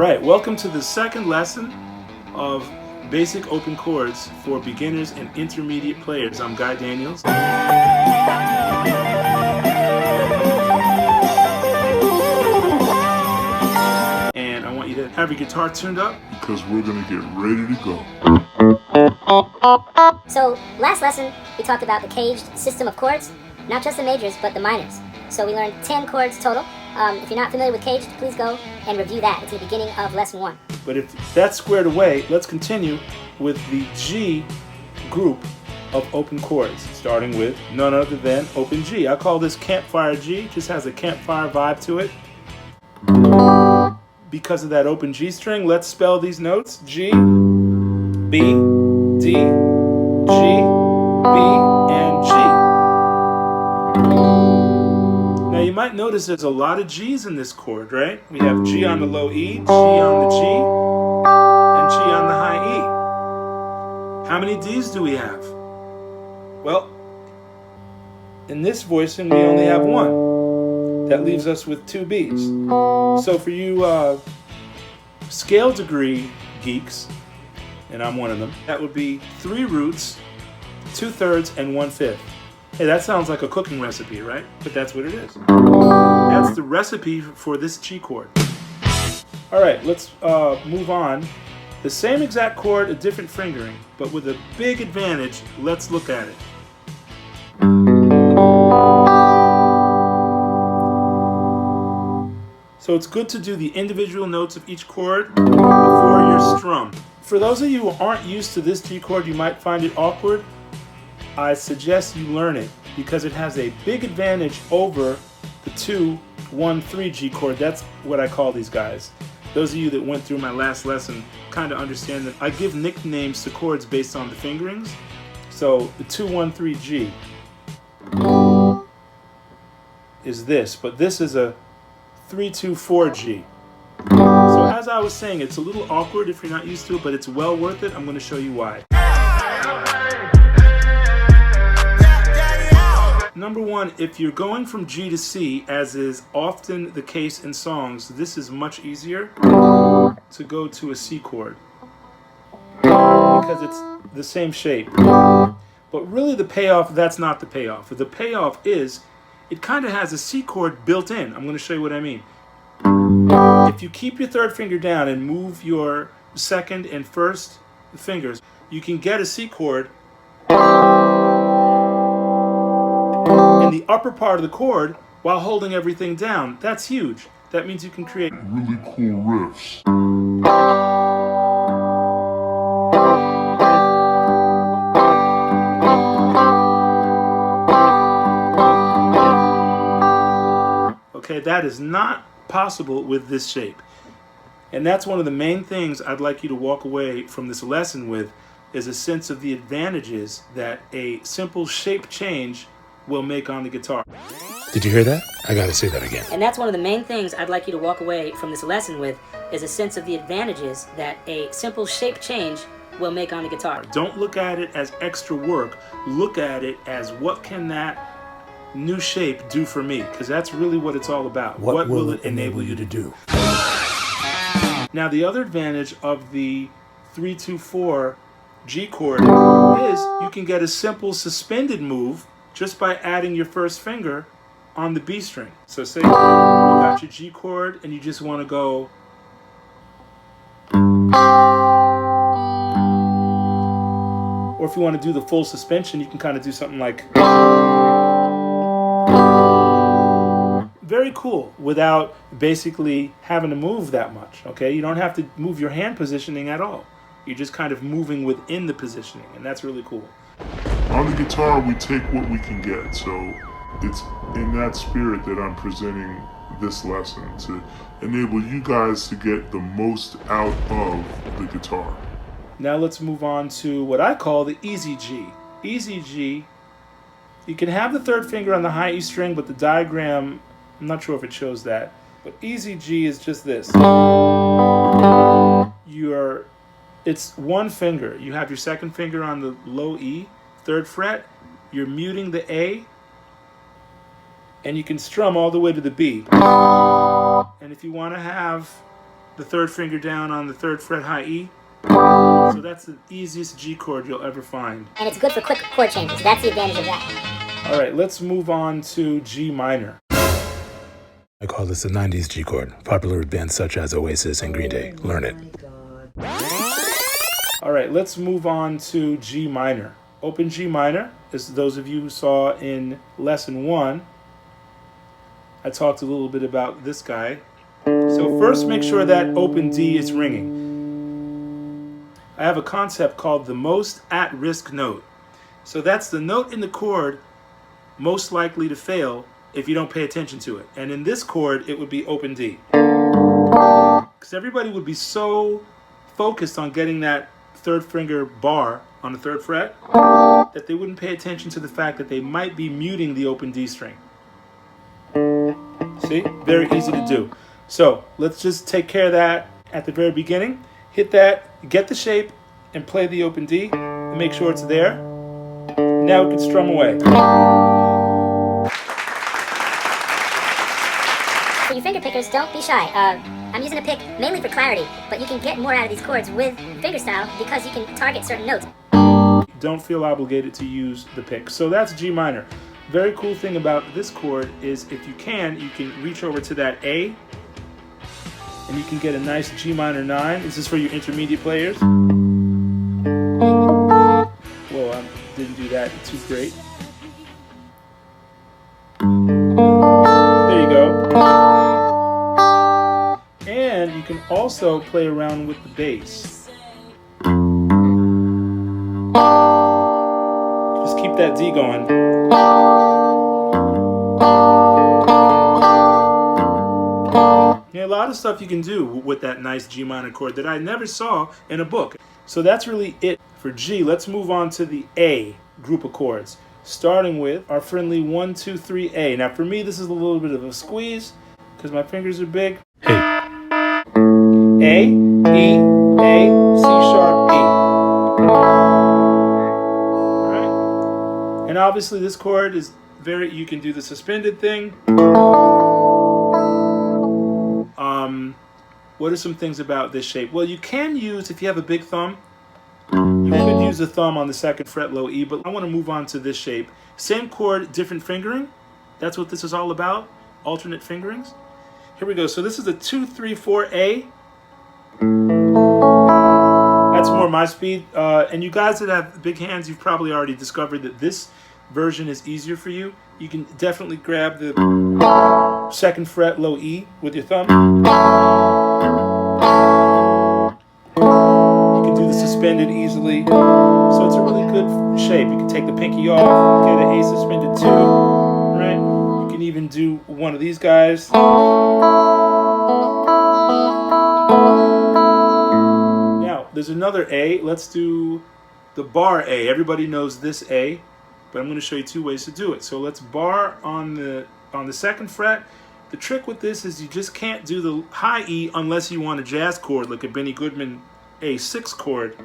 Alright, welcome to the second lesson of Basic Open Chords for beginners and intermediate players. I'm Guy Daniels. And I want you to have your guitar tuned up because we're going to get ready to go. So, last lesson we talked about the caged system of chords, not just the majors, but the minors. So we learned 10 chords total. If you're not familiar with caged, please go and review that. It's the beginning of lesson 1. But if that's squared away, let's continue with the G group of open chords, starting with none other than open G. I call this Campfire G, just has a campfire vibe to it. Because of that open G string, let's spell these notes. G, B, D, G, B, and G. Now you might notice there's a lot of G's in this chord, right? We have G on the low E, G on the G, and G on the high E. How many D's do we have? Well, in this voicing we only have one. That leaves us with 2 B's. So for you scale degree geeks, and I'm one of them, that would be 3 roots, 2/3, and 1/5. Hey, that sounds like a cooking recipe, right? But that's what it is. That's the recipe for this G chord. All right, let's move on. The same exact chord, a different fingering, but with a big advantage. Let's look at it. So it's good to do the individual notes of each chord before you're strummed. For those of you who aren't used to this G chord, you might find it awkward. I suggest you learn it because it has a big advantage over the 2-1-3 G chord. That's what I call these guys. Those of you that went through my last lesson kind of understand that I give nicknames to chords based on the fingerings. So the 2-1-3 G is this, but this is a 3-2-4 G. So as I was saying, it's a little awkward if you're not used to it, but it's well worth it. I'm going to show you why. Number one, if you're going from G to C, as is often the case in songs, this is much easier to go to a C chord because it's the same shape. But really the payoff, that's not the payoff. The payoff is it kind of has a C chord built in. I'm going to show you what I mean. If you keep your 3rd finger down and move your 2nd and 1st fingers, you can get a C chord in the upper part of the chord while holding everything down. That's huge. That means you can create really cool riffs. Okay, that is not possible with this shape. And that's one of the main things I'd like you to walk away from this lesson with, is a sense of the advantages that a simple shape change will make on the guitar. Did you hear that? I gotta say that again. And that's one of the main things I'd like you to walk away from this lesson with, is a sense of the advantages that a simple shape change will make on the guitar. Don't look at it as extra work. Look at it as what can that new shape do for me? Because that's really what it's all about. What will it enable you to do? Now the other advantage of the 3-2-4 G chord is you can get a simple suspended move just by adding your 1st finger on the B string. So say you got your G chord and you just want to go, or if you want to do the full suspension, you can kind of do something like, very cool, without basically having to move that much, okay? You don't have to move your hand positioning at all. You're just kind of moving within the positioning, and that's really cool. On the guitar, we take what we can get, so it's in that spirit that I'm presenting this lesson, to enable you guys to get the most out of the guitar. Now let's move on to what I call the easy G. Easy G, you can have the 3rd finger on the high E string, but the diagram, I'm not sure if it shows that, but easy G is just this. It's one finger. You have your 2nd finger on the low E, 3rd fret, you're muting the A, and you can strum all the way to the B. And if you want to have the third finger down on the 3rd fret high E. So that's the easiest G chord you'll ever find. And it's good for quick chord changes. That's the advantage of that. All right, let's move on to G minor. I call this the 90s G chord, popular with bands such as Oasis and Green Day. Learn it. All right, let's move on to G minor. Open G minor, as those of you who saw in lesson 1, I talked a little bit about this guy. So first make sure that open D is ringing. I have a concept called the most at-risk note. So that's the note in the chord most likely to fail if you don't pay attention to it. And in this chord, it would be open D. Because everybody would be so focused on getting that 3rd finger bar on the 3rd fret that they wouldn't pay attention to the fact that they might be muting the open D string. See? Very easy to do. So let's just take care of that at the very beginning. Hit that, get the shape, and play the open D, and make sure it's there. Now we can strum away. For you finger pickers, don't be shy. I'm using a pick mainly for clarity, but you can get more out of these chords with fingerstyle because you can target certain notes. Don't feel obligated to use the pick. So that's G minor. Very cool thing about this chord is if you can reach over to that A, and you can get a nice G minor 9. This is for your intermediate players. Whoa, I didn't do that too great. There you go. And you can also play around with the bass. Just keep that D going. A lot of stuff you can do with that nice G minor chord that I never saw in a book. So that's really it for G. Let's move on to the A group of chords, starting with our friendly 1, 2, 3 A. Now for me, this is a little bit of a squeeze because my fingers are big. Hey. A, E, A, C sharp, E. All right. And obviously this chord is you can do the suspended thing. What are some things about this shape? Well, you can use, if you have a big thumb, you could use the thumb on the 2nd fret low E, but I want to move on to this shape. Same chord, different fingering. That's what this is all about, alternate fingerings. Here we go. So this is a 2, 3, 4 A. That's more my speed. And you guys that have big hands, you've probably already discovered that this version is easier for you. You can definitely grab the 2nd fret low E with your thumb. You can do the suspended easily. So it's a really good shape. You can take the pinky off, get an A suspended 2, right? You can even do one of these guys. Now, there's another A. Let's do the bar A. Everybody knows this A, but I'm going to show you 2 ways to do it. So let's bar on the 2nd fret. The trick with this is you just can't do the high E unless you want a jazz chord like a Benny Goodman A6 chord,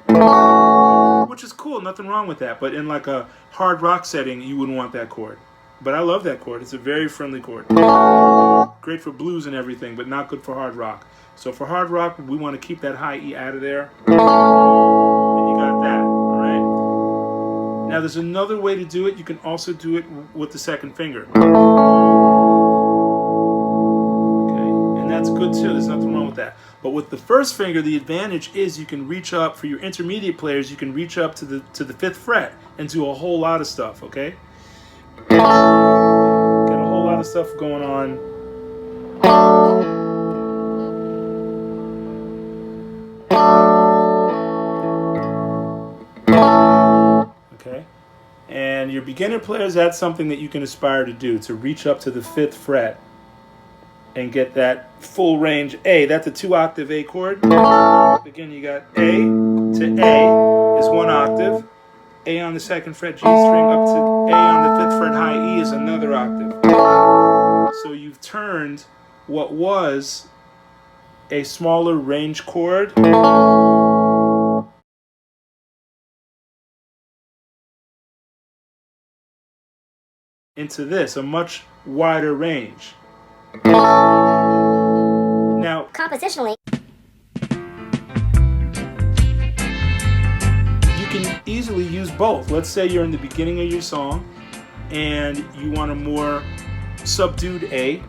which is cool, nothing wrong with that. But in like a hard rock setting, you wouldn't want that chord. But I love that chord. It's a very friendly chord. Great for blues and everything, but not good for hard rock. So for hard rock, we want to keep that high E out of there. And you got that, all right? Now there's another way to do it. You can also do it with the 2nd finger. That's good too, there's nothing wrong with that. But with the 1st finger, the advantage is you can reach up, for your intermediate players, you can reach up to the 5th fret and do a whole lot of stuff, okay? Get a whole lot of stuff going on. Okay? And your beginner players, that's something that you can aspire to do, to reach up to the 5th fret and get that full range A. That's a 2-octave A chord. Again, you got A to A is 1 octave. A on the 2nd fret G string up to A on the 5th fret high E is another octave. So you've turned what was a smaller range chord into this, a much wider range. Now, Compositionally, easily use both. Let's say you're in the beginning of your song and you want a more subdued A. You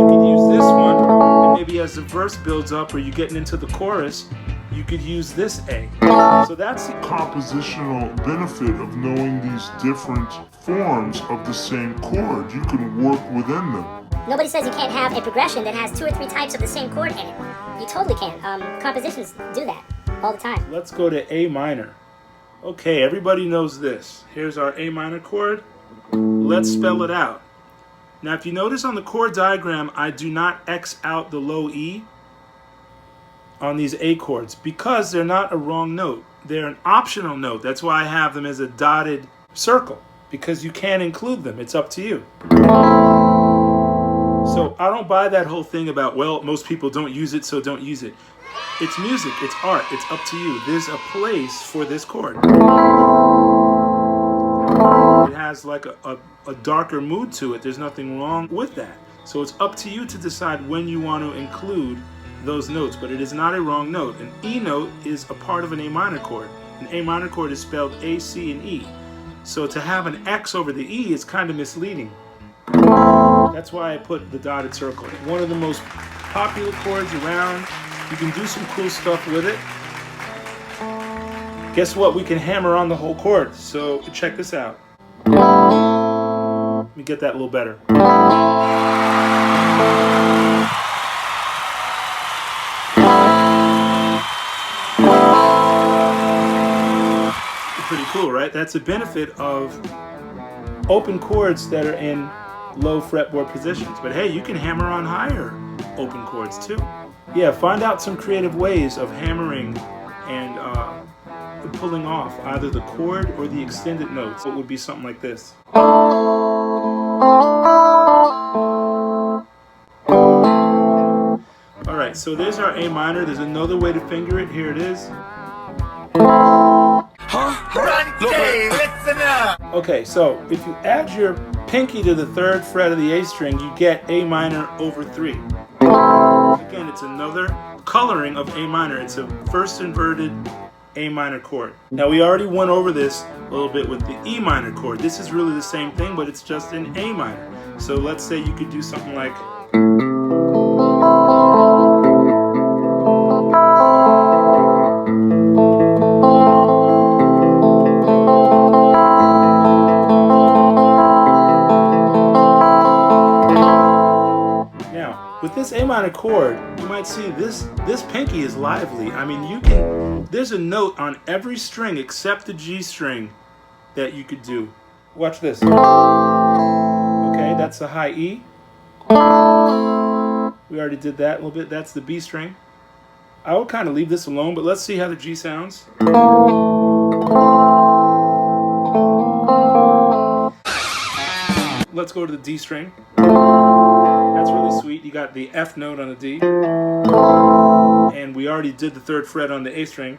could use this one, and maybe as the verse builds up or you're getting into the chorus, you could use this A. So that's the compositional benefit of knowing these different forms of the same chord. You can work within them. Nobody says you can't have a progression that has 2 or 3 types of the same chord in it. You totally can. Compositions do that all the time. Let's go to A minor. Okay, everybody knows this. Here's our A minor chord. Let's spell it out. Now, if you notice on the chord diagram, I do not X out the low E on these A chords because they're not a wrong note. They're an optional note. That's why I have them as a dotted circle, because you can include them. It's up to you. So I don't buy that whole thing about, well, most people don't use it, so don't use it. It's music, it's art, it's up to you. There's a place for this chord. It has like a darker mood to it. There's nothing wrong with that. So it's up to you to decide when you want to include those notes, but it is not a wrong note. An E note is a part of an A minor chord. An A minor chord is spelled A, C, and E. So to have an X over the E is kind of misleading. That's why I put the dotted circle. One of the most popular chords around. You can do some cool stuff with it. Guess what? We can hammer on the whole chord. So check this out. Let me get that a little better. Pretty cool, right? That's a benefit of open chords that are in low fretboard positions. But hey, you can hammer on higher open chords too. Yeah, find out some creative ways of hammering and pulling off either the chord or the extended notes. It would be something like this. Alright, so there's our A minor. There's another way to finger it. Here it is. Okay, so if you add your pinky to the 3rd fret of the A string, you get A minor over 3. Again, it's another coloring of A minor. It's a first inverted A minor chord. Now, we already went over this a little bit with the E minor chord. This is really the same thing, but it's just in A minor. So let's say you could do something like... With this A minor chord, you might see this pinky is lively. I mean, there's a note on every string except the G string that you could do. Watch this. Okay, that's the high E. We already did that a little bit. That's the B string. I would kind of leave this alone, but let's see how the G sounds. Let's go to the D string. That's really sweet. You got the F note on the D. And we already did the 3rd fret on the A string.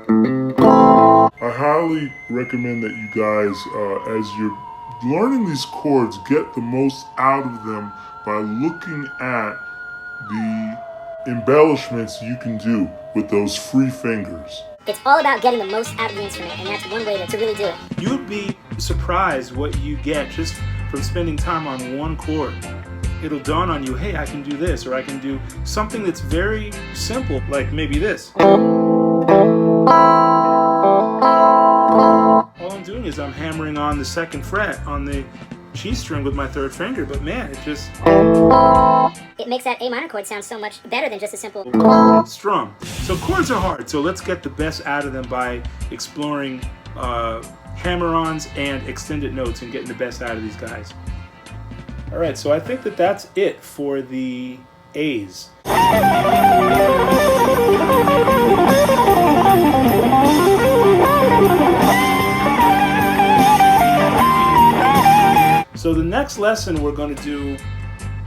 I highly recommend that you guys, as you're learning these chords, get the most out of them by looking at the embellishments you can do with those free fingers. It's all about getting the most out of the instrument, and that's one way to really do it. You'd be surprised what you get just from spending time on one chord. It'll dawn on you, hey, I can do this, or I can do something that's very simple, like maybe this. All I'm doing is I'm hammering on the 2nd fret on the G string with my 3rd finger, but man, it makes that A minor chord sound so much better than just a simple strum. So chords are hard, so let's get the best out of them by exploring hammer-ons and extended notes and getting the best out of these guys. All right, so I think that's it for the A's. So the next lesson we're going to do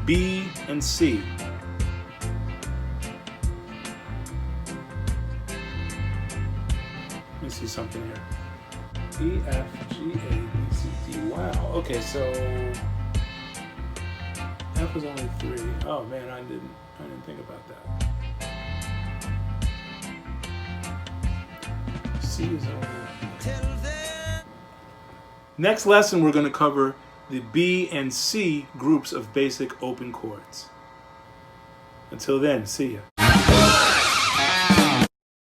B and C. Let me see something here. E, F, G, A, B, C, D. Wow. Okay, so F was only 3. Oh man, I didn't think about that. C is only Next lesson, we're going to cover the B and C groups of basic open chords. Until then, see ya.